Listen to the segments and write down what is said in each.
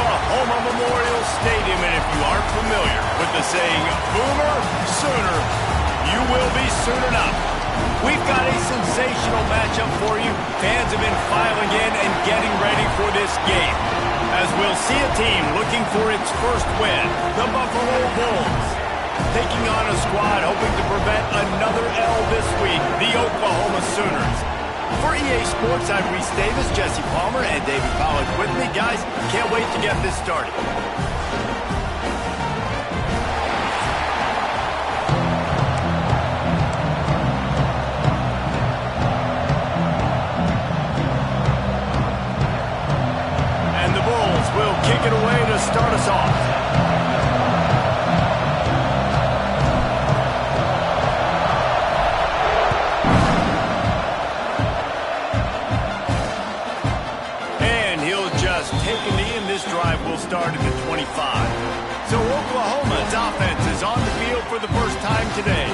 Oklahoma Memorial Stadium, and if you aren't familiar with the saying, Boomer Sooner, you will be soon enough. We've got a sensational matchup for you. Fans have been filing in and getting ready for this game, as we'll see a team looking for its first win, the Buffalo Bulls, taking on a squad hoping to prevent another L this week, the Oklahoma Sooners. For EA Sports, I'm Reese Davis, Jesse Palmer, and David Pollack with me. Guys, can't wait to get this started. And the Bulls will kick it away to start us off. Drive will start at the 25. So Oklahoma's offense is on the field for the first time today.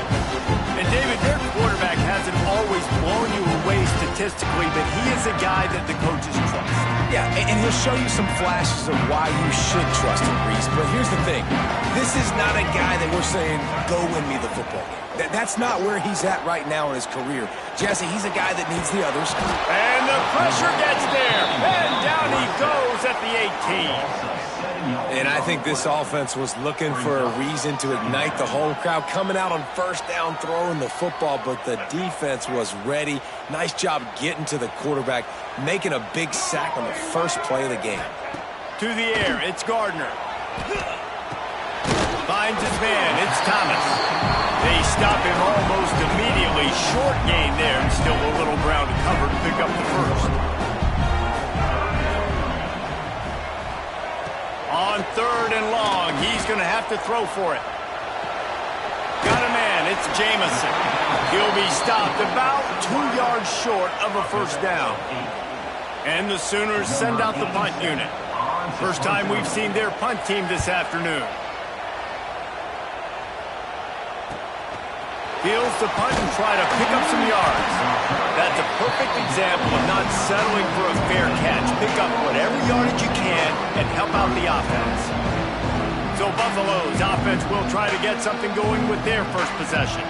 And David, their quarterback hasn't always blown you away statistically, but he is a guy that the coaches trust. Yeah, and he'll show you some flashes of why you should trust him, Reese. But here's the thing. This is not a guy that we're saying, go win me the football game. That's not where he's at right now in his career. Jesse, he's a guy that needs the others. And the pressure gets there. And down he goes at the 18. And I think this offense was looking for a reason to ignite the whole crowd, coming out on first down, throwing the football, but the defense was ready. Nice job getting to the quarterback, making a big sack on the first play of the game. To the air, it's Gardner. Finds his man, it's Thomas. They stop him almost immediately. Short gain there, and still a little ground to cover to pick up the first. On 3rd and long, he's going to have to throw for it. Got a man, it's Jamison. He'll be stopped about 2 yards short of a first down. And the Sooners send out the punt unit. First time we've seen their punt team this afternoon. Fields to punt and try to pick up some yards. That's a perfect example of not settling for a fair catch. Pick up whatever yardage you can and help out the offense. So Buffalo's offense will try to get something going with their first possession.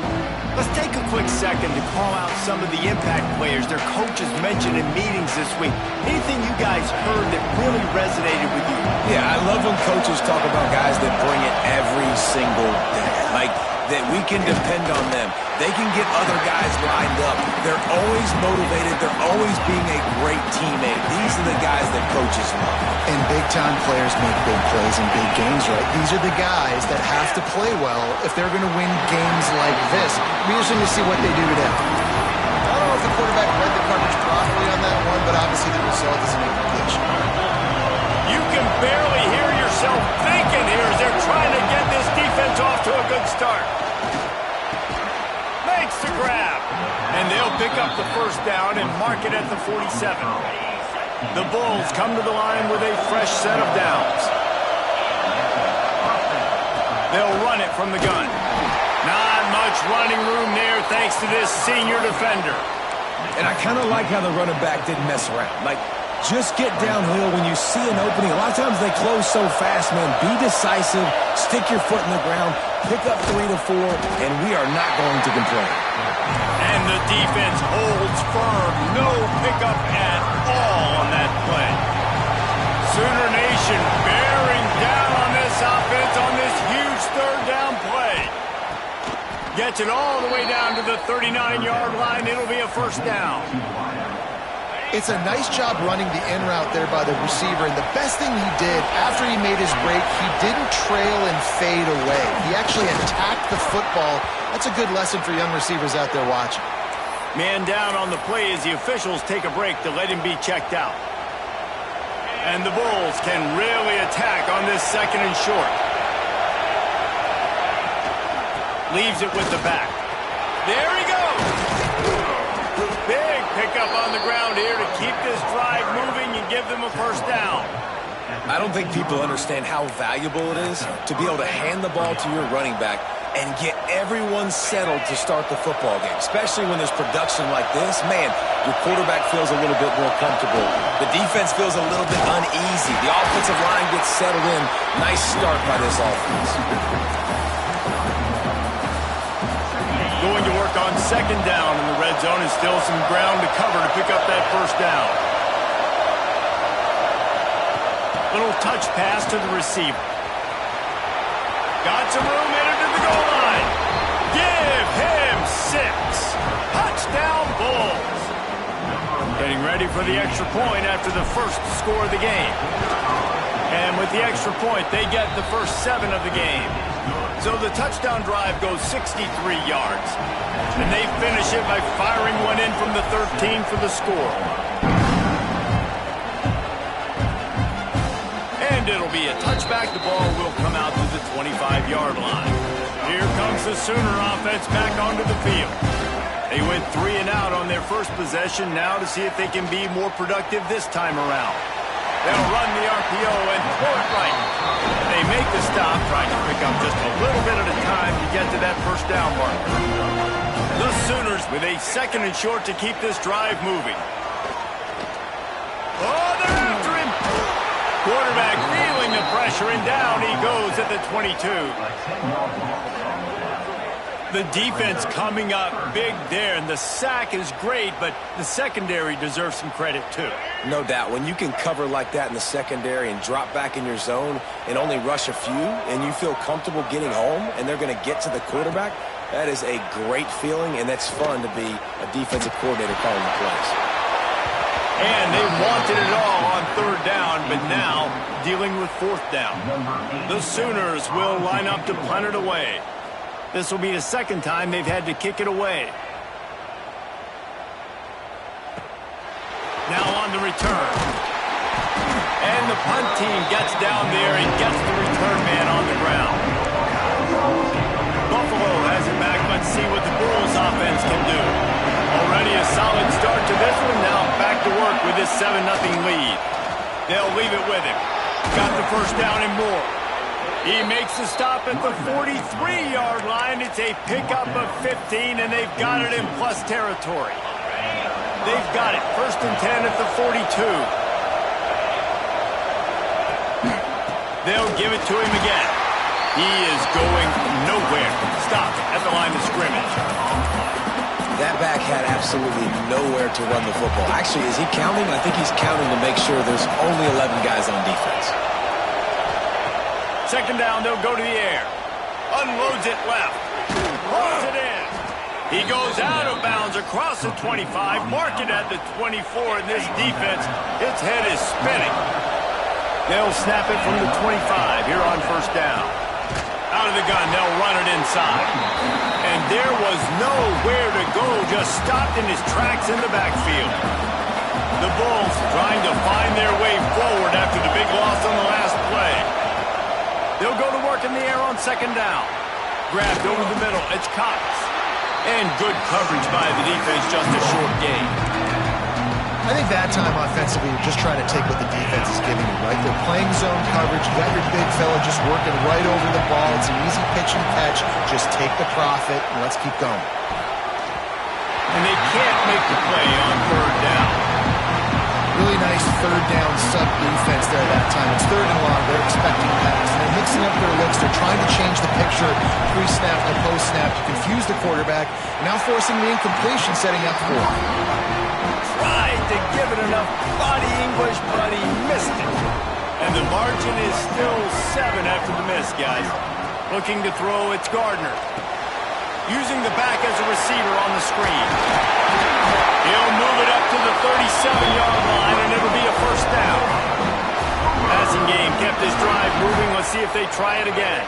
Let's take a quick second to call out some of the impact players their coaches mentioned in meetings this week. Anything you guys heard that really resonated with you? Yeah, I love when coaches talk about guys that bring it every single day. Like, that we can depend on them. They can get other guys lined up. They're always motivated. They're always being a great teammate. These are the guys that coaches love. And big-time players make big plays in big games, right? These are the guys that have to play well if they're going to win games like this. Be interesting to see what they do today. I don't know if the quarterback read the coverage properly on that one, but obviously the result is an implication. You can barely hear yourself thinking here as they're trying to get this defense off to a good start. Makes the grab. And they'll pick up the first down and mark it at the 47. The Bulls come to the line with a fresh set of downs. They'll run it from the gun. Not much running room there thanks to this senior defender. And I kind of like how the running back didn't mess around. Like, just get downhill when you see an opening. A lot of times they close so fast, man. Be decisive, stick your foot in the ground, pick up 3 to 4, and we are not going to complain. And the defense holds firm. No pickup at all on that play. Sooner Nation bearing down on this offense on this huge 3rd down play. Gets it all the way down to the 39-yard line. It'll be a first down. It's a nice job running the in route there by the receiver, and the best thing he did after he made his break, he didn't trail and fade away. He actually attacked the football. That's a good lesson for young receivers out there watching. Man down on the play as the officials take a break to let him be checked out. And the Bulls can really attack on this 2nd and short. Leaves it with the back. There he goes. Big pickup on the ground here to keep this drive moving and give them a first down. I don't think people understand how valuable it is to be able to hand the ball to your running back and get everyone's settled to start the football game, especially when there's production like this. Man, your quarterback feels a little bit more comfortable. The defense feels a little bit uneasy. The offensive line gets settled in. Nice start by this offense. Going to work on second down in the red zone, and still some ground to cover to pick up that first down. Little touch pass to the receiver. Got some room, headed to the goal line. Give him 6. Touchdown Bulls. Getting ready for the extra point after the first score of the game. And with the extra point, they get the first 7 of the game. So the touchdown drive goes 63 yards. And they finish it by firing one in from the 13 for the score. And it'll be a touchback. The ball will come out to the 25-yard line. Here comes the Sooner offense back onto the field. They went 3 and out on their first possession, now to see if they can be more productive this time around. They'll run the RPO and throw it right. They make the stop, trying to pick up just a little bit at a time to get to that first down mark. The Sooners with a 2nd and short to keep this drive moving. Oh, they're after him! Quarterback feeling the pressure, and down he goes at the 22. The defense coming up big there, and the sack is great, but the secondary deserves some credit too. No doubt. When you can cover like that in the secondary and drop back in your zone and only rush a few, and you feel comfortable getting home, and they're going to get to the quarterback, that is a great feeling, and that's fun to be a defensive coordinator calling the plays. And they wanted it all on 3rd down, but now dealing with 4th down. The Sooners will line up to punt it away. This will be the 2nd time they've had to kick it away. Now on the return. And the punt team gets down there and gets the return man on the ground. Buffalo has it back. Let's see what the Bulls offense can do. Already a solid start to this one. Now back to work with this 7-0 lead. They'll leave it with him. Got the first down and more. He makes the stop at the 43-yard line. It's a pickup of 15, and they've got it in plus territory. They've got it. 1st and 10 at the 42. They'll give it to him again. He is going nowhere. Stop at the line of scrimmage. That back had absolutely nowhere to run the football. Actually, is he counting? I think he's counting to make sure there's only 11 guys on defense. 2nd down, they'll go to the air. Unloads it left. Throws it in. He goes out of bounds across the 25, mark it at the 24, and this defense, its head is spinning. They'll snap it from the 25 here on 1st down. Out of the gun, they'll run it inside. And there was nowhere to go, just stopped in his tracks in the backfield. The Bulls trying to find their way forward after the big loss on the last play. They'll go to work in the air on 2nd down. Grabbed over the middle, it's Cox. And good coverage by the defense, just a short gain. I think that time offensively, you're just trying to take what the defense is giving you, right? They're playing zone coverage. You got your big fella just working right over the ball. It's an easy pitch and catch. Just take the profit, and let's keep going. And they can't make the play on 3rd down. Really nice 3rd down sub-defense there that time. It's 3rd and long. They're expecting pass. And they're mixing up their looks. They're trying to change the picture pre-snap and post-snap to confuse the quarterback. Now forcing the incompletion, setting up 4th. Tried to give it enough body English, but he missed it. And the margin is still 7 after the miss, guys. Looking to throw, it's Gardner. Using the back as a receiver on the screen. He'll move it up to the 37-yard line, and it'll be a 1st down. Passing game kept this drive moving. Let's see if they try it again.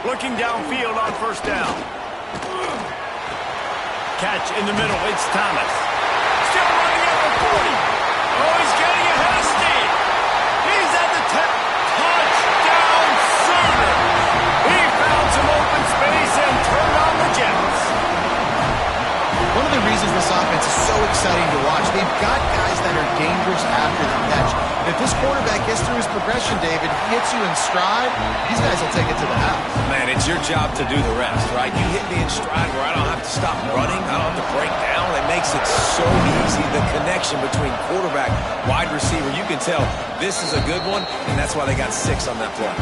Looking downfield on 1st down. Catch in the middle. It's Thomas. Still running at the 40. Oh, he's getting ahead of steam. He's at the 10. Touchdown, Sooner. He found some open space and turned on the Jets. One of the reasons this offense is so exciting to watch, they've got guys that are dangerous after the catch. If this quarterback gets through his progression, David, hits you in stride, these guys will take it to the house. Man, it's your job to do the rest, right? You hit me in stride where I don't have to stop running. I don't have to break down. It makes it so easy. The connection between quarterback, wide receiver, you can tell this is a good one, and that's why they got 6 on that play.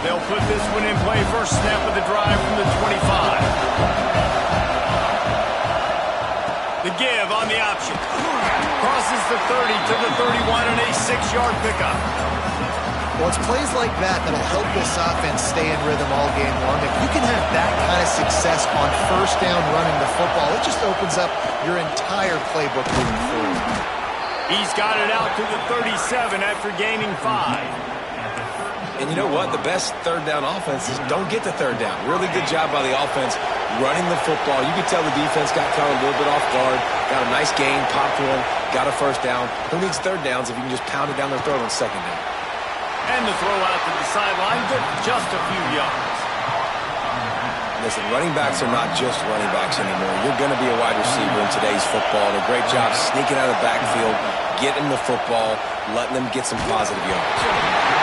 They'll put this one in play. First snap of the drive from the 25. The give on the option. Crosses the 30 to the 31 and a 6-yard pickup. Well, it's plays like that that'll help this offense stay in rhythm all game long. If you can have that kind of success on first down running the football, it just opens up your entire playbook moving forward. He's got it out to the 37 after gaining 5. And you know what? The best third down offense is don't get the third down. Really good job by the offense running the football. You could tell the defense got caught a little bit off guard. Got a nice gain, popped one, got a first down. Who needs third downs if you can just pound it down their throat on second down? And the throw out to the sideline, but just a few yards. Listen, running backs are not just running backs anymore. You're going to be a wide receiver in today's football. And a great job sneaking out of the backfield, getting the football, letting them get some positive yards.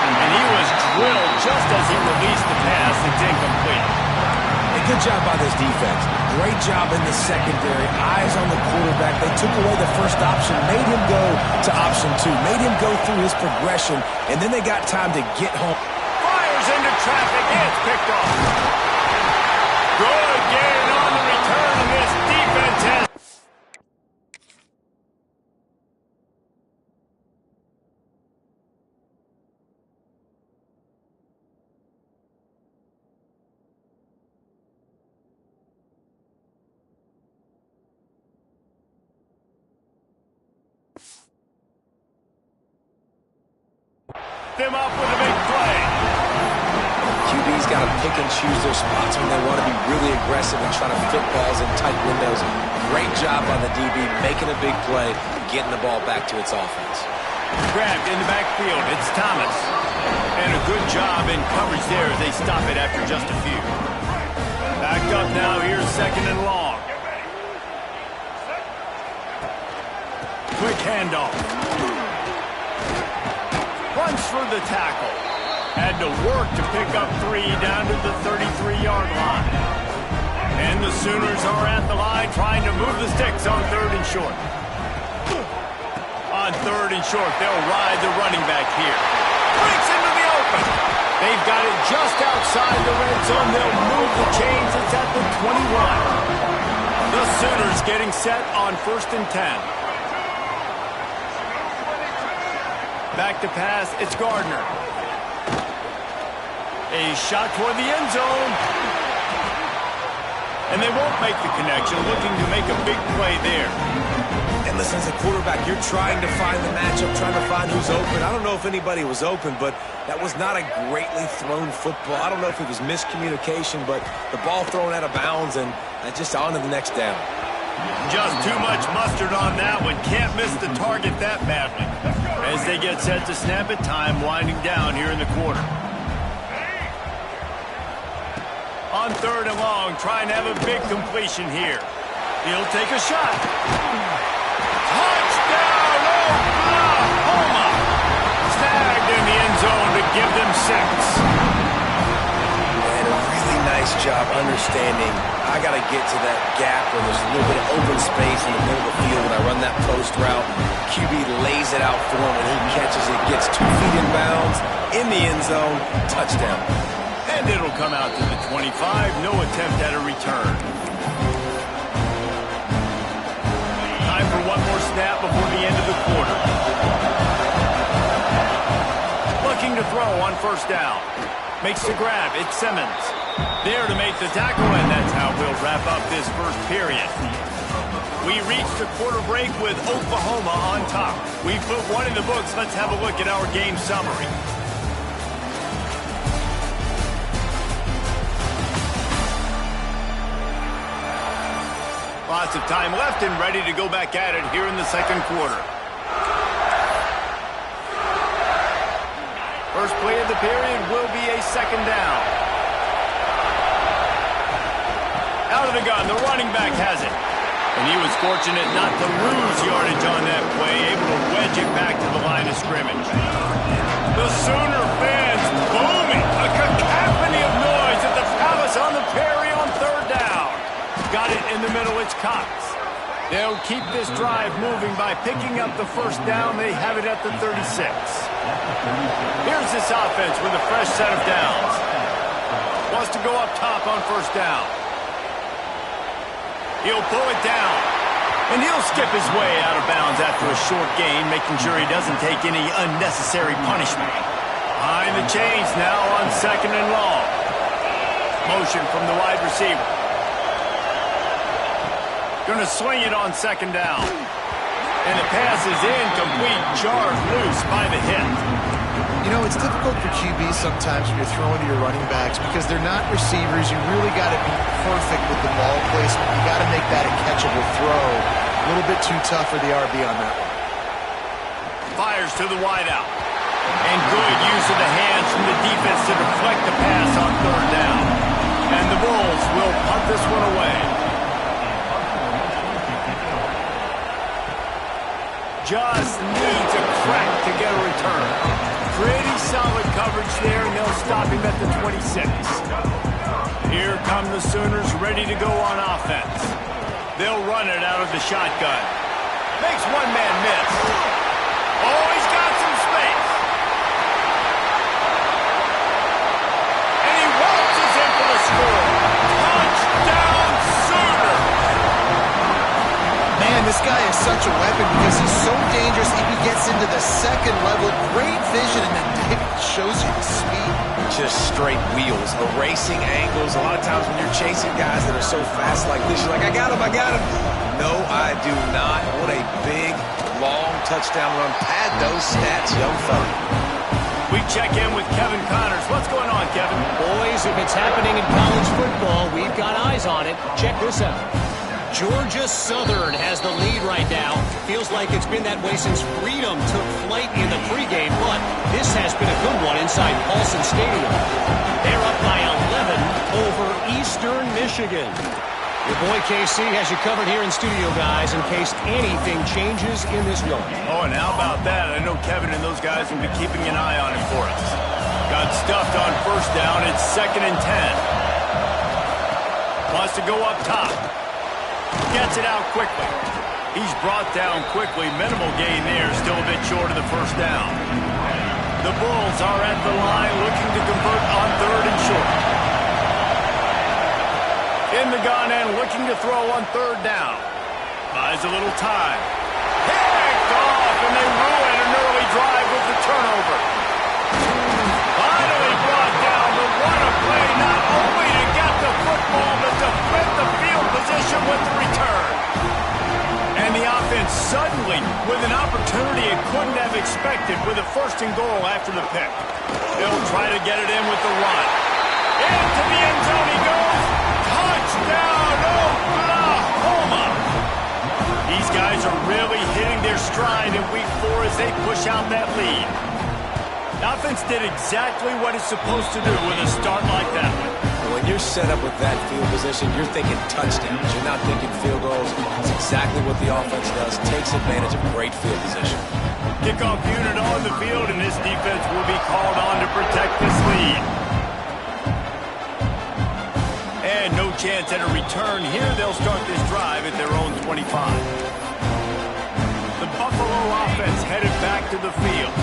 And he was drilled just as he released the pass. It's incomplete. A good job by this defense. Great job in the secondary. Eyes on the quarterback. They took away the first option, made him go to option 2, made him go through his progression, and then they got time to get home. Fires into traffic. It's picked off. Good gain on the return, and this defense has... them up with a big play. QB's got to pick and choose their spots when they want to be really aggressive and try to fit balls in tight windows. Great job on the DB, making a big play, getting the ball back to its offense. Grabbed in the backfield. It's Thomas. And a good job in coverage there as they stop it after just a few. Backed up now. Here's second and long. Quick handoff. Runs for the tackle. Had to work to pick up 3 down to the 33-yard line. And the Sooners are at the line trying to move the sticks on 3rd and short. On 3rd and short, they'll ride the running back here. Breaks into the open. They've got it just outside the red zone. They'll move the chains. It's at the 21. The Sooners getting set on 1st and 10. Back to pass, it's Gardner. A shot toward the end zone. And they won't make the connection, looking to make a big play there. And listen, as a quarterback, you're trying to find the matchup, trying to find who's open. I don't know if anybody was open, but that was not a greatly thrown football. I don't know if it was miscommunication, but the ball thrown out of bounds and just on to the next down. Just too much mustard on that one. Can't miss the target that badly. As they get set to snap it, time winding down here in the quarter. On 3rd and long, trying to have a big completion here. He'll take a shot. Touchdown, Oklahoma! Snagged in the end zone to give them 6. And a really nice job understanding I got to get to that gap where there's a little bit of open space in the middle of the field when I run that post route. QB lays it out for him, and he catches it, gets 2 feet in bounds, in the end zone, touchdown. And it'll come out to the 25, no attempt at a return. Time for one more snap before the end of the quarter. Looking to throw on 1st down. Makes the grab, it's Simmons. There to make the tackle, and that's how we'll wrap up this first period. We reached the quarter break with Oklahoma on top. We put one in the books. Let's have a look at our game summary. Lots of time left and ready to go back at it here in the second quarter. First play of the period will be a 2nd down. Out of the gun, the running back has it. And he was fortunate not to lose yardage on that play, able to wedge it back to the line of scrimmage. The Sooner fans booming, a cacophony of noise at the Palace on the Prairie on third down. Got it in the middle, it's Cox. They'll keep this drive moving by picking up the first down. They have it at the 36. Here's this offense with a fresh set of downs. Wants to go up top on first down. He'll pull it down. And he'll skip his way out of bounds after a short gain, making sure he doesn't take any unnecessary punishment. Behind the chains now on second and long. Motion from the wide receiver. Going to swing it on second down. And the pass is incomplete, jarred loose by the hit. You know, it's difficult for QBs sometimes when you're throwing to your running backs because they're not receivers. You really got to be perfect with the ball placement. You got to make that a catchable throw. A little bit too tough for the RB on that one. Fires to the wideout. And good use of the hands from the defense to deflect the pass on third down. And the Bulls will punt this one away. Just needs a crack to get a return. Pretty solid coverage there, and they'll stop him at the 26. Here come the Sooners ready to go on offense. They'll run it out of the shotgun. Makes one man miss. Oh, he's got some space. And he waltzes in for the score. Touchdown, Sooners! Man, this guy is such a weapon because he's so dangerous if he gets into the second level. Great vision, and then it shows you the speed. Just straight wheels, erasing angles. A lot of times when you're chasing guys that are so fast like this, you're like, I got him. No, I do not. What a big, long touchdown run. Pad those stats, young fella. We check in with Kevin Connors. What's going on, Kevin? Boys, if it's happening in college football, we've got eyes on it. Check this out. Georgia Southern has the lead right now. Feels like it's been that way since Freedom took flight in the pregame, but this has been a good one inside Paulson Stadium. They're up by 11 over Eastern Michigan. Your boy KC has you covered here in studio, guys, in case anything changes in this one. Oh, and how about that? I know Kevin and those guys will be keeping an eye on it for us. Got stuffed on first down. It's 2nd and 10. Wants to go up top. Gets it out quickly. He's brought down quickly. Minimal gain there. Still a bit short of the first down. The Bulls are at the line looking to convert on third and short. In the gun and looking to throw on third down. Buys a little time. Picked off, and they ruin an early drive with the turnover. Finally brought down, but what a play, not only to get the football, but to flip the field position with the return. And the offense suddenly with an opportunity it couldn't have expected with a 1st and goal after the pick. They'll try to get it in with the run. Into the end zone he goes. Touchdown, Oklahoma! These guys are really hitting their stride in week 4 as they push out that lead. The offense did exactly what it's supposed to do with a start like that one. When you're set up with that field position, you're thinking touchdowns. You're not thinking field goals. It's exactly what the offense does. Takes advantage of great field position. Kickoff unit on the field, and this defense will be called on to protect this lead. And no chance at a return here. They'll start this drive at their own 25. The Buffalo offense headed back to the field.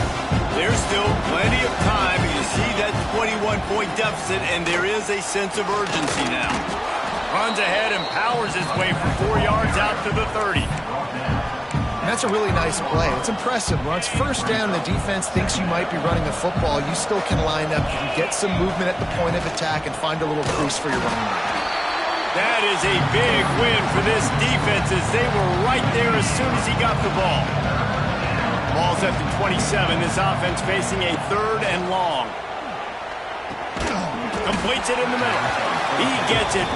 There's still plenty of time. You see that 21-point deficit, and there is a sense of urgency now. Runs ahead and powers his way for 4 yards out to the 30. And that's a really nice play. It's impressive. When it's first down, the defense thinks you might be running the football. You still can line up. You can get some movement at the point of attack and find a little crease for your running back. That is a big win for this defense as they were right there as soon as he got the ball. Ball's at the 27. This offense facing a 3rd and long. Completes it in the middle. He gets it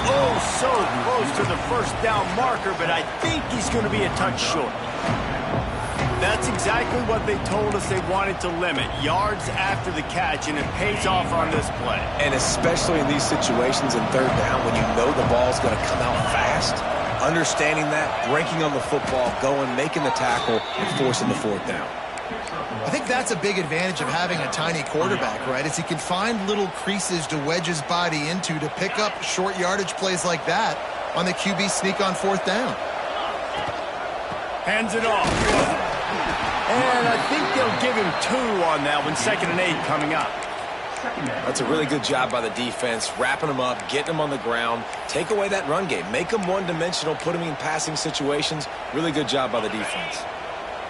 so close to the first down marker, but I think he's going to be a touch short. That's exactly what they told us they wanted to limit. Yards after the catch, and it pays off on this play. And especially in these situations in 3rd down when you know the ball's going to come out fast, understanding that, breaking on the football, going, making the tackle, and forcing the fourth down. I think that's a big advantage of having a tiny quarterback, right? Is he can find little creases to wedge his body into to pick up short yardage plays like that on the QB sneak on fourth down. Hands it off. And I think they'll give him 2 on that one, 2nd and 8 coming up. That's a really good job by the defense, wrapping them up, getting them on the ground, take away that run game, make them one-dimensional, put them in passing situations. Really good job by the defense.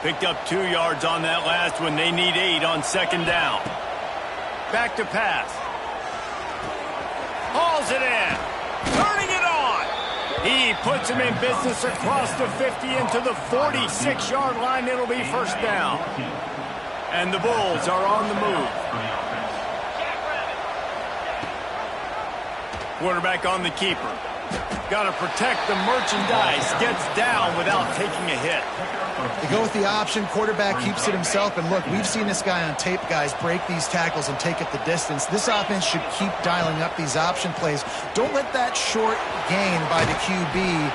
Picked up 2 yards on that last one. They need 8 on 2nd down. Back to pass. Hauls it in. Turning it on. He puts him in business across the 50 into the 46-yard line. It'll be first down. And the Bulls are on the move. Quarterback on the keeper. Got to protect the merchandise. Gets down without taking a hit. They go with the option. Quarterback keeps it himself. And look, we've seen this guy on tape, guys, break these tackles and take it the distance. This offense should keep dialing up these option plays. Don't let that short gain by the QB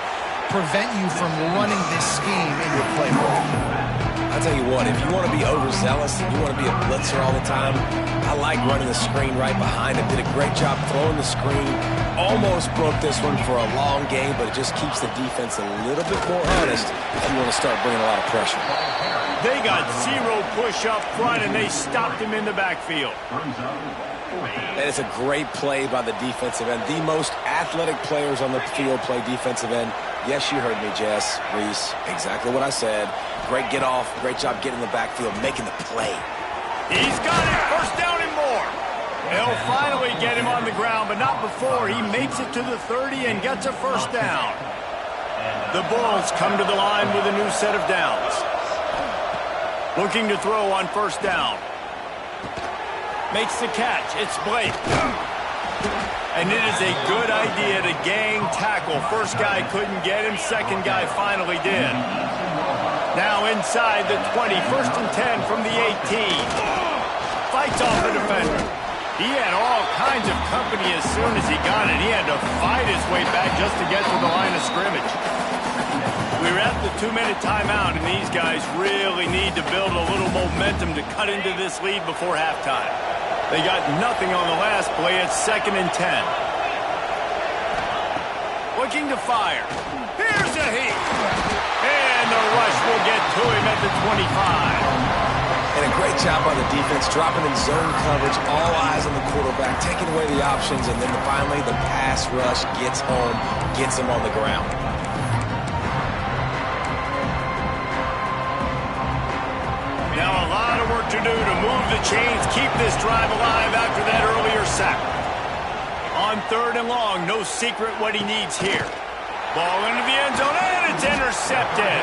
prevent you from running this scheme in your playbook. I'll tell you what, if you want to be overzealous and you want to be a blitzer all the time, I like running the screen right behind him. Did a great job throwing the screen. Almost broke this one for a long game, but it just keeps the defense a little bit more honest if you want to start bringing a lot of pressure. They got 0 push up front, and they stopped him in the backfield. And it's a great play by the defensive end. The most athletic players on the field play defensive end. Yes, you heard me, Jess, Reese. Exactly what I said. Great get off. Great job getting in the backfield, making the play. He's got it. First down and more. They'll finally get him on the ground, but not before he makes it to the 30 and gets a first down. The Bulls come to the line with a new set of downs. Looking to throw on first down. Makes the catch. It's Blake. And it is a good idea to gang tackle. First guy couldn't get him. Second guy finally did. Now inside the 20. 1st and 10 from the 18. Fights off the defender. He had all kinds of company as soon as he got it. He had to fight his way back just to get to the line of scrimmage. We're at the 2-minute timeout, and these guys really need to build a little momentum to cut into this lead before halftime. They got nothing on the last play. It's 2nd and 10. Looking to fire. Here's a heat. And the rush will get to him at the 25. And a great job by the defense, dropping in zone coverage, all eyes on the quarterback, taking away the options, and then finally the pass rush gets home, gets him on the ground. Now a lot of work to do to move the chains, keep this drive alive after that earlier sack. On 3rd and long, no secret what he needs here. Ball into the end zone, and it's intercepted.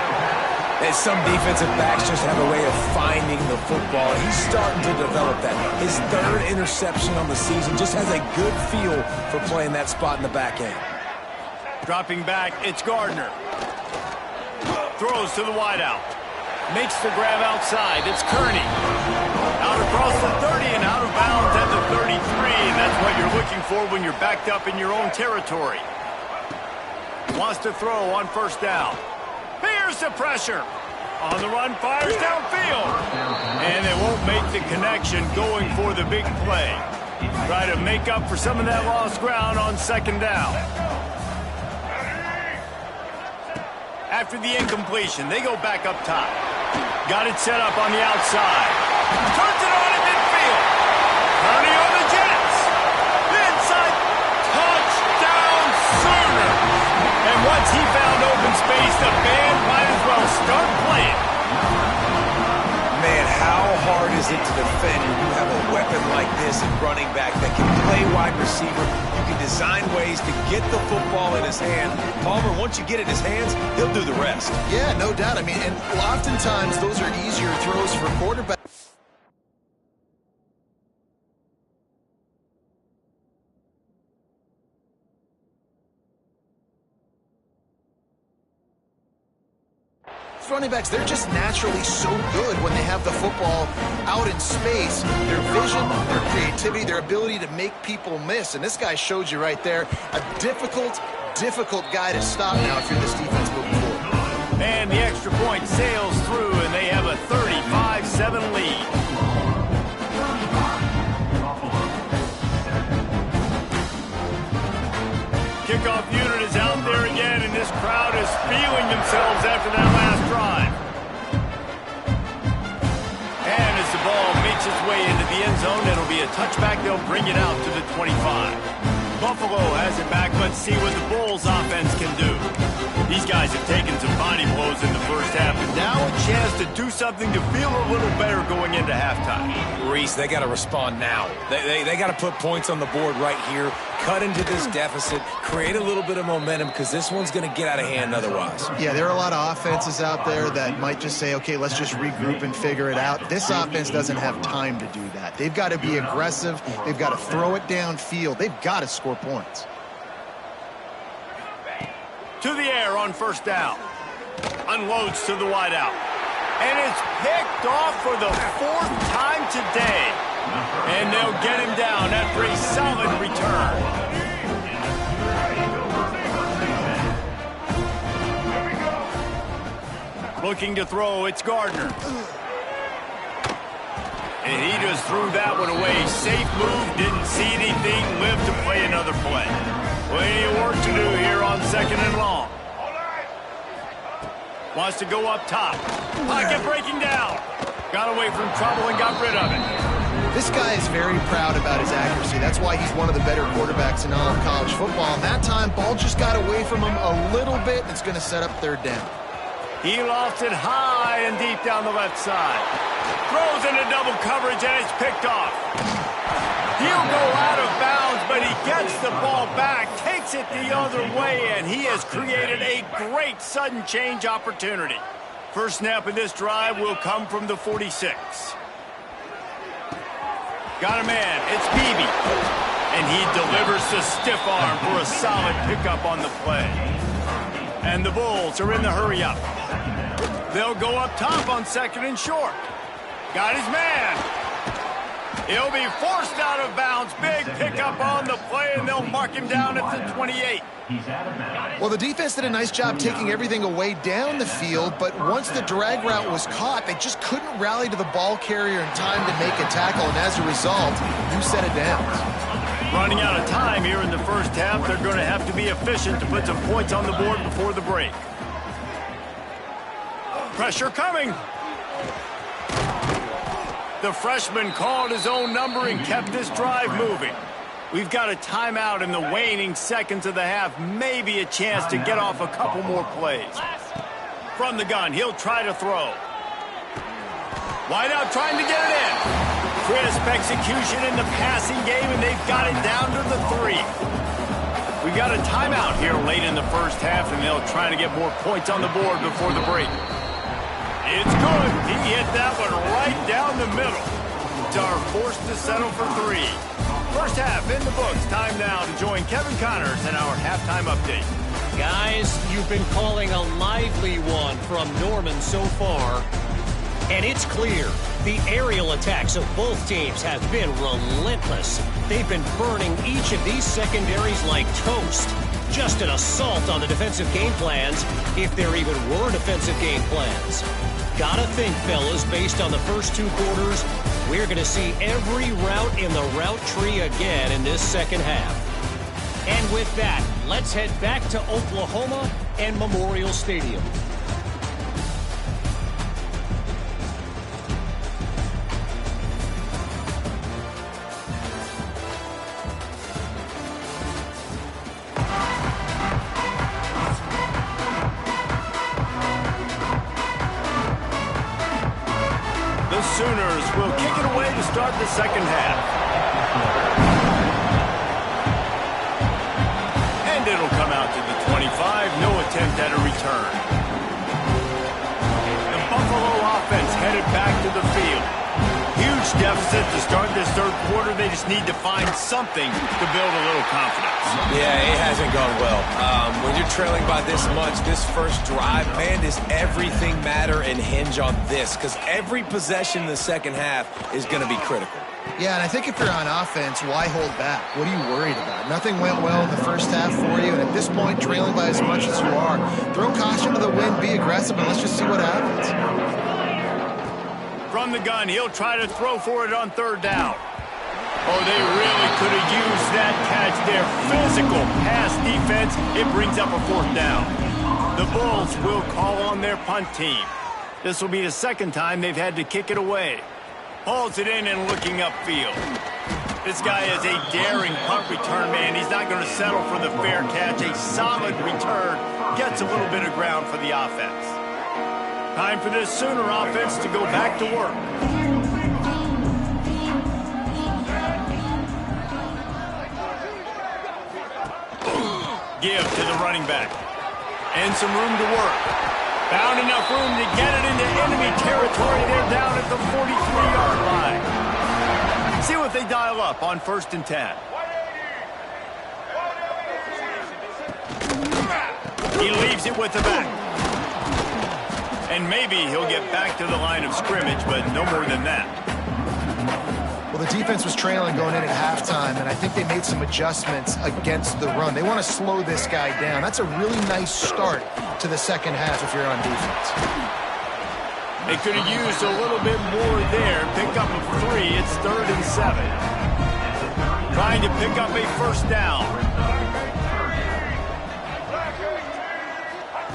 And some defensive backs just have a way of finding the football. He's starting to develop that. His 3rd interception on the season, just has a good feel for playing that spot in the back end. Dropping back, it's Gardner. Throws to the wideout. Makes the grab outside. It's Kearney. Out across the 30 and out of bounds at the 33. And that's what you're looking for when you're backed up in your own territory. Wants to throw on first down. Here's the pressure. On the run, fires downfield. And they won't make the connection going for the big play. Try to make up for some of that lost ground on 2nd down. After the incompletion, they go back up top. Got it set up on the outside. Turns it on at midfield. Kearney on the Jets. Inside. Touchdown Sooner. And once he found open space, the band might as well start playing. Man, how hard is it to defend when you have a weapon like this at running back that can play wide receiver? You can design ways to get the football in his hand. Palmer, once you get it in his hands, he'll do the rest. Yeah, no doubt. I mean, and oftentimes those are easier throws for quarterbacks. Running backs, they're just naturally so good when they have the football out in space. Their vision, their creativity, their ability to make people miss. And this guy showed you right there a difficult difficult guy to stop now if you're this defense moving forward. And the extra point sails through, and they have a 35-7 lead. Kickoff unit is out there again, and this crowd is feeling themselves after that last drive. And as the ball makes its way into the end zone, it'll be a touchback. They'll bring it out to the 25. Buffalo has it back. Let's see what the Bulls offense can do. These guys have taken some body blows in the first half, and now a chance to do something to feel a little better going into halftime. Reese, they got to respond now. They got to put points on the board right here, cut into this deficit, create a little bit of momentum, because this one's going to get out of hand otherwise. Yeah, there are a lot of offenses out there that might just say, okay, let's just regroup and figure it out. This offense doesn't have time to do that. They've got to be aggressive. They've got to throw it downfield. They've got to score points. To the air on first down. Unloads to the wideout. And it's picked off for the 4th time today. And they'll get him down after a solid return. Looking to throw, it's Gardner. And he just threw that one away. Safe move, didn't see anything, lived to play another play. Plenty of work to do here on 2nd and long. Wants to go up top. Pocket breaking down. Got away from trouble and got rid of it. This guy is very proud about his accuracy. That's why he's one of the better quarterbacks in all of college football. And that time, ball just got away from him a little bit. It's going to set up 3rd down. He lofted high and deep down the left side. Throws into double coverage, and it's picked off. He'll go out of bounds, but he gets the ball back, takes it the other way, and he has created a great sudden change opportunity. First snap of this drive will come from the 46. Got a man. It's Beebe. And he delivers the stiff arm for a solid pickup on the play. And the Bulls are in the hurry up. They'll go up top on 2nd and short. Got his man. He'll be forced out of bounds. Big pickup on the play, and they'll mark him down at the 28. Well, the defense did a nice job taking everything away down the field, but once the drag route was caught, they just couldn't rally to the ball carrier in time to make a tackle, and as a result, you set it down. Running out of time here in the first half, they're going to have to be efficient to put some points on the board before the break. Pressure coming. The freshman called his own number and kept this drive moving. We've got a timeout in the waning seconds of the half. Maybe a chance to get off a couple more plays. From the gun, he'll try to throw. Wide out trying to get it in. Crisp execution in the passing game, and they've got it down to the 3. We got a timeout here late in the first half, and they'll try to get more points on the board before the break. It's good. He hit that one right down the middle. Dar forced to settle for 3. First half in the books. Time now to join Kevin Connors in our halftime update. Guys, you've been calling a lively one from Norman so far. And it's clear, the aerial attacks of both teams have been relentless. They've been burning each of these secondaries like toast. Just an assault on the defensive game plans, if there even were defensive game plans. Gotta think, fellas, based on the first 2 quarters, we're going to see every route in the route tree again in this second half. And with that, let's head back to Oklahoma and Memorial Stadium. Sooners will kick it away to start the second half. And it'll come out to the 25. No attempt at a return. The Buffalo offense headed back to the field. Huge deficit to start this third quarter. They just need to find something to build a little confidence. Yeah, it hasn't gone well. When you're trailing by this much, this first drive, man, does everything matter and hinge on this? Because every possession in the second half is going to be critical. Yeah, and I think if you're on offense, why hold back? What are you worried about? Nothing went well in the first half for you, and at this point, trailing by as much as you are, throw caution to the wind, be aggressive, and let's just see what happens. From the gun, he'll try to throw for it on third down. Oh, they really could have used that catch there. Physical pass defense. It brings up a fourth down. The Bulls will call on their punt team. This will be the second time they've had to kick it away. Hauls it in and looking upfield. This guy is a daring punt return man. He's not going to settle for the fair catch. A solid return. Gets a little bit of ground for the offense. Time for this Sooner offense to go back to work. Give to the running back. And some room to work. Found enough room to get it into enemy territory. They're down at the 43-yard line. See what they dial up on 1st and 10. He leaves it with the back. And maybe he'll get back to the line of scrimmage, but no more than that. Well, the defense was trailing going in at halftime, and I think they made some adjustments against the run. They want to slow this guy down. That's a really nice start to the second half if you're on defense. They could have used a little bit more there. Pick up a 3. It's 3rd and 7. Trying to pick up a first down.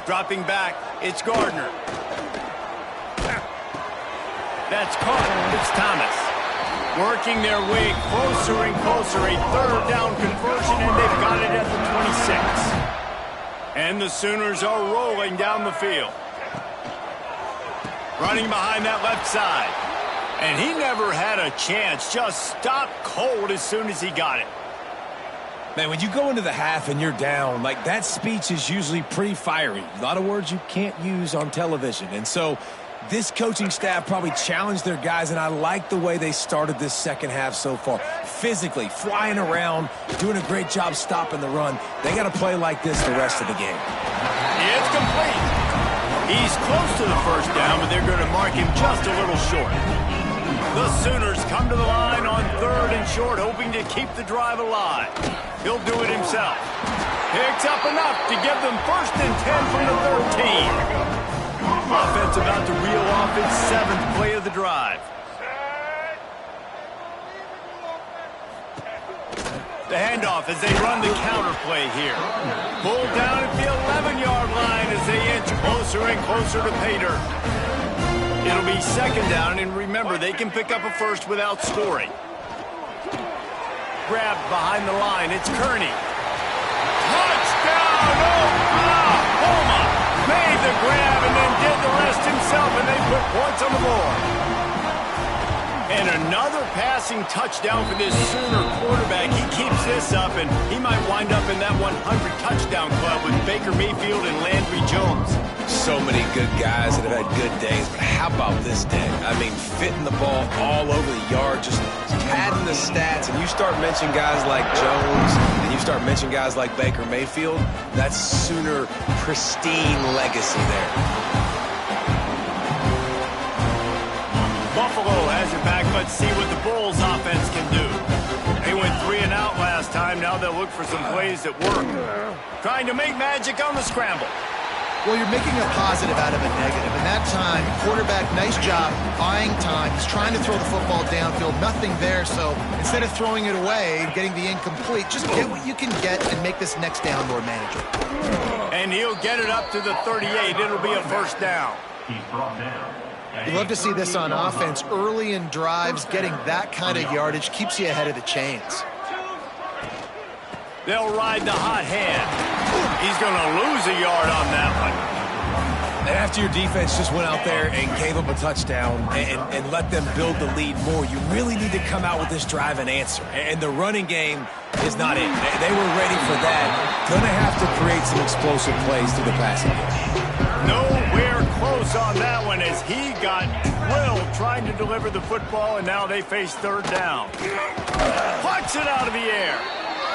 Dropping back, it's Gardner. That's caught. It's Thomas. Working their way closer and closer. A third down conversion, and they've got it at the 26. And the Sooners are rolling down the field. Running behind that left side. And he never had a chance. Just stopped cold as soon as he got it. Man, when you go into the half and you're down, like that speech is usually pretty fiery. A lot of words you can't use on television. And so this coaching staff probably challenged their guys, and I like the way they started this second half so far. Physically, flying around, doing a great job stopping the run. They got to play like this the rest of the game. It's complete. He's close to the first down, but they're going to mark him just a little short. The Sooners come to the line on 3rd and short, hoping to keep the drive alive. He'll do it himself. Picks up enough to give them 1st and 10 from the 13. Offense about to reel off its 7th play of the drive. The handoff as they run the counter play here. Pulled down at the 11-yard line as they inch closer and closer to pay dirt. It'll be 2nd down, and remember, they can pick up a first without scoring. Grabbed behind the line. It's Kearney. Touchdown! Oklahoma made the grab and then did the rest himself, and they put points on the board. And another passing touchdown for this Sooner quarterback. He keeps this up, and he might wind up in that 100-touchdown club with Baker Mayfield and Landry Jones. So many good guys that have had good days, but how about this day? I mean, fitting the ball all over the yard, just padding the stats, and you start mentioning guys like Jones, and you start mentioning guys like Baker Mayfield, that's Sooner pristine legacy there. Buffalo has it back. Let's see what the Bulls offense can do. They went 3 and out last time. Now they'll look for some plays that work. Trying to make magic on the scramble. Well, you're making a positive out of a negative. And that time, quarterback, nice job, buying time. He's trying to throw the football downfield. Nothing there, so instead of throwing it away and getting the incomplete, just get what you can get and make this next down more manageable. And he'll get it up to the 38. It'll be a first down. You love to see this on offense. Early in drives, getting that kind of yardage keeps you ahead of the chains. They'll ride the hot hand. He's going to lose a yard on that one. And after your defense just went out there and gave up a touchdown and let them build the lead more, you really need to come out with this drive and answer. And the running game is not it. They were ready for that. Going to have to create some explosive plays through the passing game. Nowhere close on that one as he got drilled trying to deliver the football, and now they face 3rd down. Plucks it out of the air.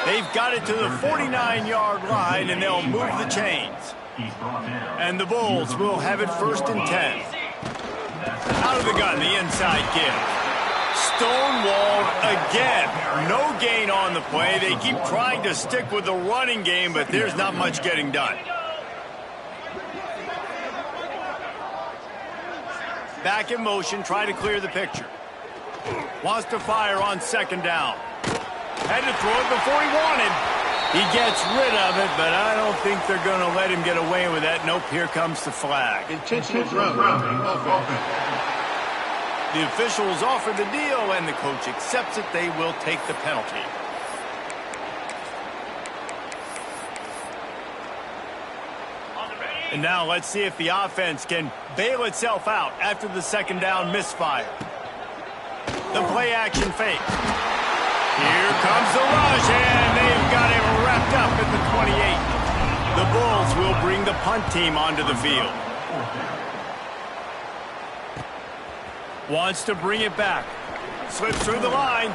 They've got it to the 49-yard line, and they'll move the chains. And the Bulls will have it 1st and 10. Out of the gun, the inside give. Stonewalled again. No gain on the play. They keep trying to stick with the running game, but there's not much getting done. Back in motion, trying to clear the picture. Wants to fire on second down. Had to throw it before he wanted. He gets rid of it, but I don't think they're going to let him get away with that. Nope, here comes the flag. Intentional throw. The officials offer the deal, and the coach accepts it. They will take the penalty. And now let's see if the offense can bail itself out after the second down misfire. The play action fake. Here comes the rush, and they've got him wrapped up at the 28. The Bulls will bring the punt team onto the field. Wants to bring it back. Slips through the line.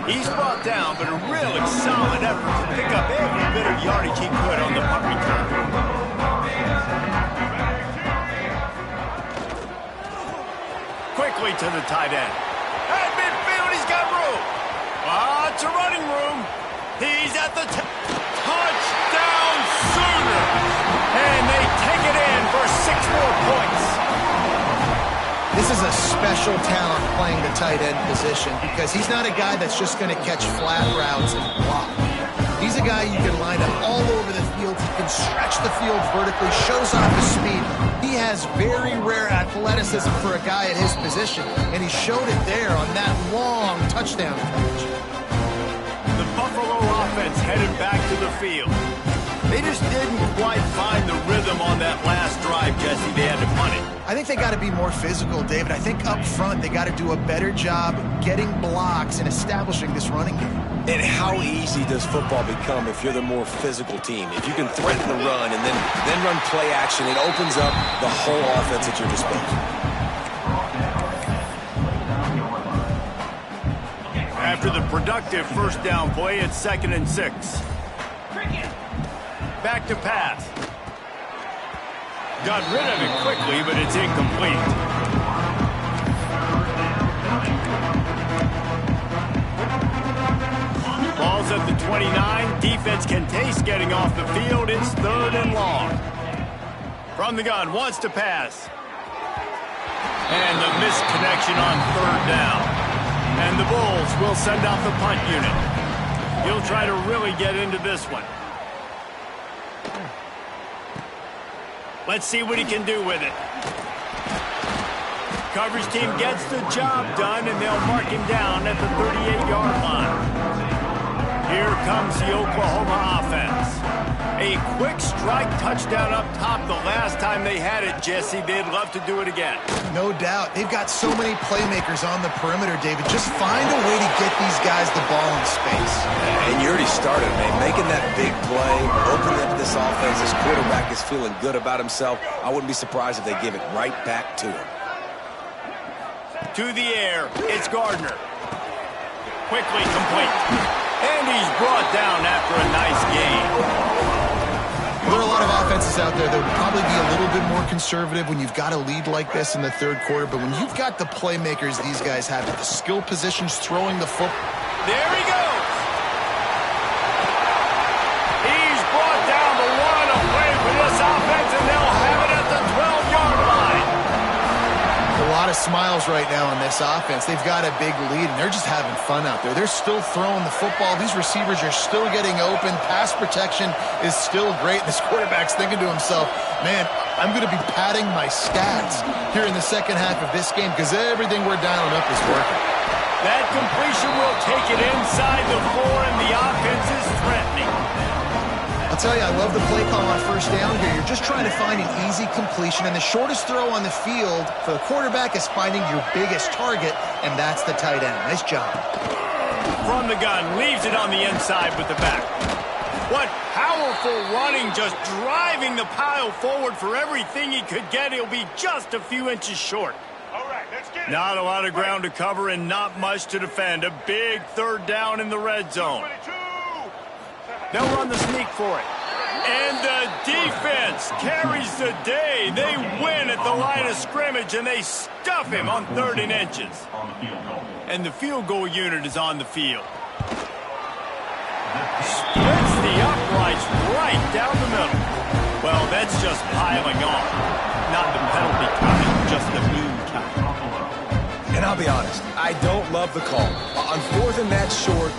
He's brought down, but a really solid effort to pick up every bit of yardage he could on the punt return. Quickly to the tight end. At midfield, he's got room. Lots of running room. He's at the touchdown Sooner. And they take it in for 6 more points. This is a special talent playing the tight end position because he's not a guy that's just going to catch flat routes and block. He's a guy you can line up all over the field. He can stretch the field vertically, shows off his speed. He has very rare athleticism for a guy at his position, and he showed it there on that long touchdown catch. The Buffalo offense headed back to the field. They just didn't quite find the rhythm on that last drive, Jesse. They had to punt it. I think they got to be more physical, David. I think up front they got to do a better job getting blocks and establishing this running game. And how easy does football become if you're the more physical team? If you can threaten the run and then run play action, it opens up the whole offense at your disposal. After the productive first down play, it's 2nd and 6. Back to pass. Got rid of it quickly, but it's incomplete. Ball's at the 29. Defense can taste getting off the field. It's 3rd and long. From the gun, wants to pass. And the misconnection on 3rd down. And the Bulls will send out the punt unit. He'll try to really get into this one. Let's see what he can do with it. Coverage team gets the job done, and they'll mark him down at the 38-yard line. Here comes the Oklahoma offense. A quick strike touchdown up top the last time they had it, Jesse. They'd love to do it again. No doubt. They've got so many playmakers on the perimeter, David. Just find a way to get these guys the ball in space. And you already started, man. Making that big play, opening up this offense. This quarterback is feeling good about himself. I wouldn't be surprised if they give it right back to him. To the air, it's Gardner. Quickly complete. And he's brought down after a nice gain. There are a lot of offenses out there that would probably be a little bit more conservative when you've got a lead like this in the 3rd quarter, but when you've got the playmakers these guys have at the skill positions throwing the football. There he goes. He's brought down the one away for this offense, and they'll have it at the 12-yard line. A lot of smiles right now on this offense. They've got a big lead, and they're just having fun out there. They're still throwing the football. These receivers are still getting open. Pass protection is still great. This quarterback's thinking to himself, man, I'm going to be padding my stats here in the second half of this game because everything we're dialing up is working. That completion will take it inside the 4, and the offense is threatening. I'll tell you, I love the play call on first down here. You're just trying to find an easy completion, and the shortest throw on the field for the quarterback is finding your biggest target, and that's the tight end. Nice job. From the gun, leaves it on the inside with the back. What powerful running, just driving the pile forward for everything he could get. He'll be just a few inches short. All right, let's get it. Not a lot of ground to cover and not much to defend. A big 3rd down in the red zone. They'll run the sneak for it. And the defense carries the day. They win at the line of scrimmage, and they stuff him on 3rd and inches. And the field goal unit is on the field. Splits the uprights right down the middle. Well, that's just piling on. Not the penalty kind, just the mean kind. And I'll be honest, I don't love the call. On 4th and that's short,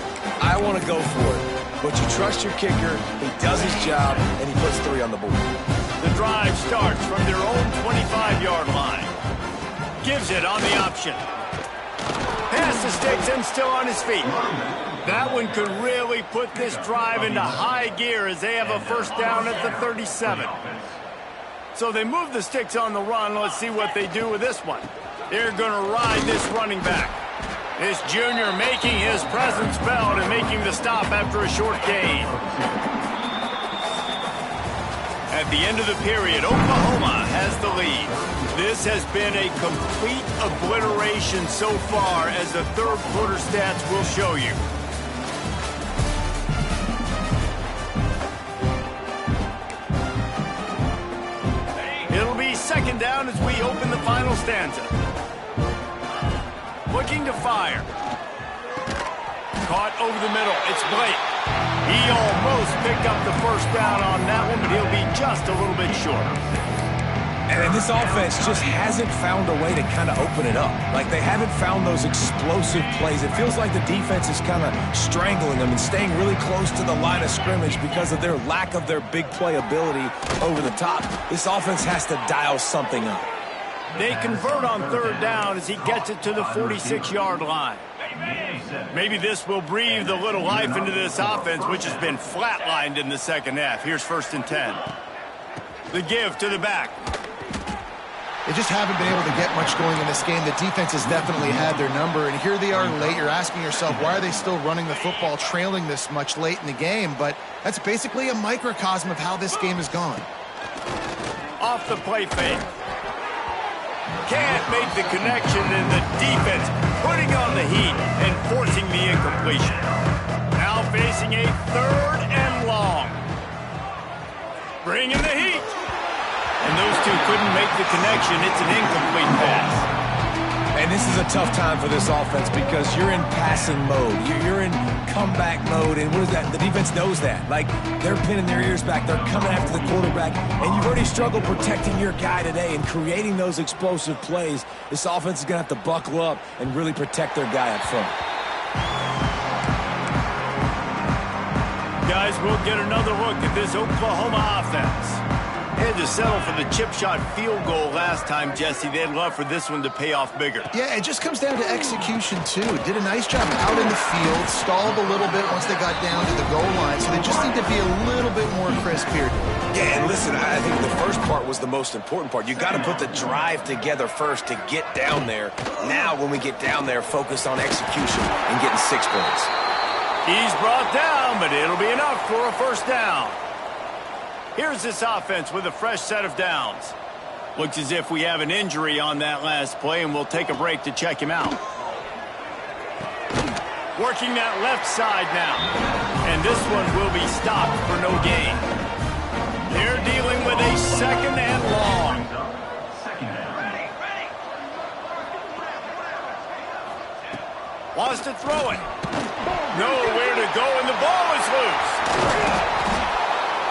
I want to go for it. But you trust your kicker, he does his job, and he puts 3 on the board. The drive starts from their own 25-yard line. Gives it on the option. Pass the sticks and still on his feet. That one could really put this drive into high gear as they have a first down at the 37. So they move the sticks on the run. Let's see what they do with this one. They're going to ride this running back. This junior making his presence felt and making the stop after a short gain. At the end of the period, Oklahoma has the lead. This has been a complete obliteration so far, as the 3rd quarter stats will show you. It'll be 2nd down as we open the final stanza. Looking to fire. Caught over the middle. It's Blake. He almost picked up the first down on that one, but he'll be just a little bit shorter. And this offense just hasn't found a way to kind of open it up. Like, they haven't found those explosive plays. It feels like the defense is kind of strangling them and staying really close to the line of scrimmage because of their lack of their big play ability over the top. This offense has to dial something up. They convert on 3rd down as he gets it to the 46-yard line. Maybe this will breathe a little life into this offense, which has been flatlined in the 2nd half. Here's 1st and 10. The give to the back. They just haven't been able to get much going in this game. The defense has definitely had their number, and here they are late. You're asking yourself, why are they still running the football, trailing this much late in the game? But that's basically a microcosm of how this game has gone. Off the play fake. Can't make the connection, and the defense putting on the heat and forcing the incompletion. Now facing a 3rd and long. Bringing the heat. And those two couldn't make the connection. It's an incomplete pass. And this is a tough time for this offense because you're in passing mode. You're in comeback mode, and what is that? The defense knows that. Like, they're pinning their ears back. They're coming after the quarterback, and you've already struggled protecting your guy today and creating those explosive plays. This offense is going to have to buckle up and really protect their guy up front. Guys, we'll get another look at this Oklahoma offense. Had to settle for the chip shot field goal last time, Jesse. They'd love for this one to pay off bigger. Yeah, it just comes down to execution, too. Did a nice job out in the field, stalled a little bit once they got down to the goal line, so they just need to be a little bit more crisp here. Yeah, and listen, I think the first part was the most important part. You got to put the drive together first to get down there. Now, when we get down there, focus on execution and getting 6 points. He's brought down, but it'll be enough for a first down. Here's this offense with a fresh set of downs. Looks as if we have an injury on that last play, and we'll take a break to check him out. Working that left side now. And this one will be stopped for no gain. They're dealing with a 2nd and long. Wants to throw it. Nowhere to go, and the ball is loose.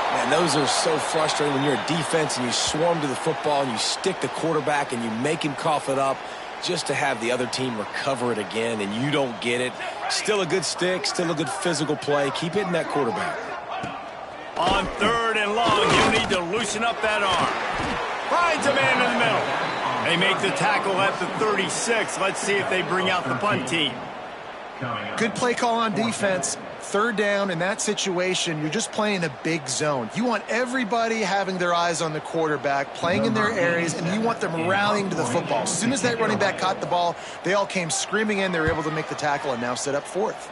Man, those are so frustrating when you're a defense and you swarm to the football and you stick the quarterback and you make him cough it up just to have the other team recover it again and you don't get it. Still a good stick, still a good physical play. Keep hitting that quarterback. On 3rd and long, you need to loosen up that arm. Finds a man in the middle. They make the tackle at the 36. Let's see if they bring out the punt team. Good play call on defense. 3rd down in that situation, you're just playing a big zone. You want everybody having their eyes on the quarterback, playing in their areas, and you want them rallying to the football. As soon as that running back caught the ball, they all came screaming in. They were able to make the tackle and now set up 4th.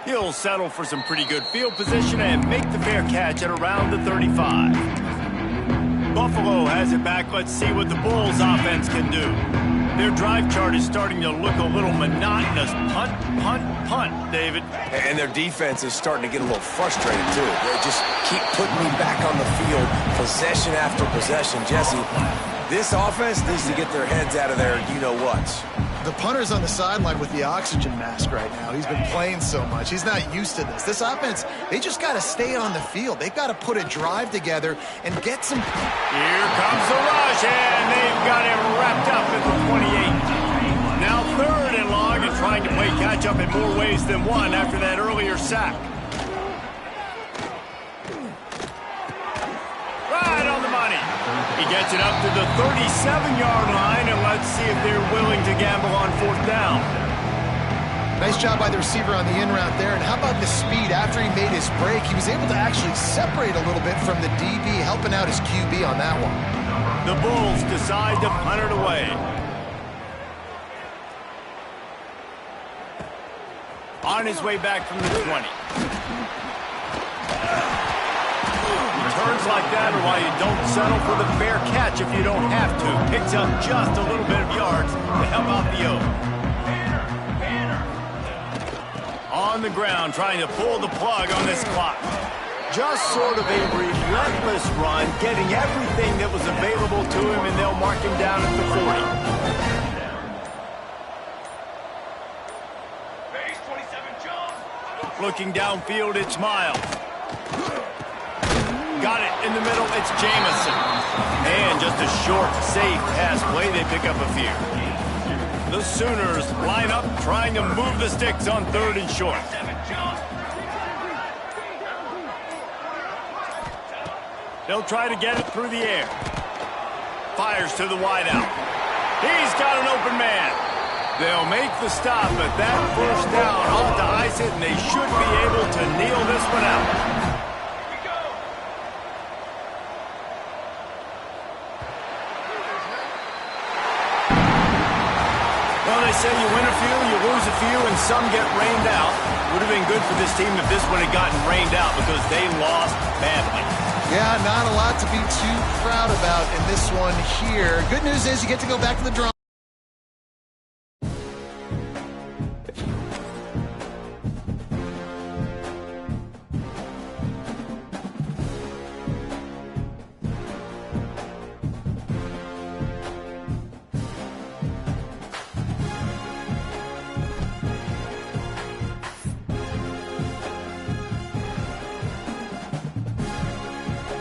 He'll settle for some pretty good field position and make the fair catch at around the 35. Buffalo has it back. Let's see what the Bulls offense can do. Their drive chart is starting to look a little monotonous. Punt, punt, punt, David. And their defense is starting to get a little frustrated, too. They just keep putting me back on the field, possession after possession. Jesse, this offense needs to get their heads out of their you-know-whats. The punter's on the sideline with the oxygen mask right now. He's been playing so much. He's not used to this. This offense, they just got to stay on the field. They've got to put a drive together and get some... Here comes the rush, and they've got it wrapped up at the 28. Now 3rd and long, and trying to play catch-up in more ways than one after that earlier sack. Right on the money. He gets it up to the 37-yard line, and let's see if they're willing to gamble on 4th down. Nice job by the receiver on the in route there. And how about the speed? After he made his break, he was able to actually separate a little bit from the DB, helping out his QB on that one. The Bulls decide to punt it away. On his way back from the 20. Returns like that are why you don't settle for the fair catch if you don't have to. Picks up just a little bit of yards to help out the O. On the ground, trying to pull the plug on this clock. Just sort of a relentless run, getting everything that was available to him, and they'll mark him down at the 40. Looking downfield, it's Miles. Got it in the middle, it's Jamison. And just a short, safe pass play, they pick up a few. The Sooners line up, trying to move the sticks on 3rd and short. They'll try to get it through the air. Fires to the wideout. He's got an open man. They'll make the stop, but that 1st down ought to ice it, and they should be able to kneel this one out. They say you win a few, you lose a few, and some get rained out. Would have been good for this team if this one had gotten rained out because they lost badly. Yeah, not a lot to be too proud about in this one here. Good news is you get to go back to the drawing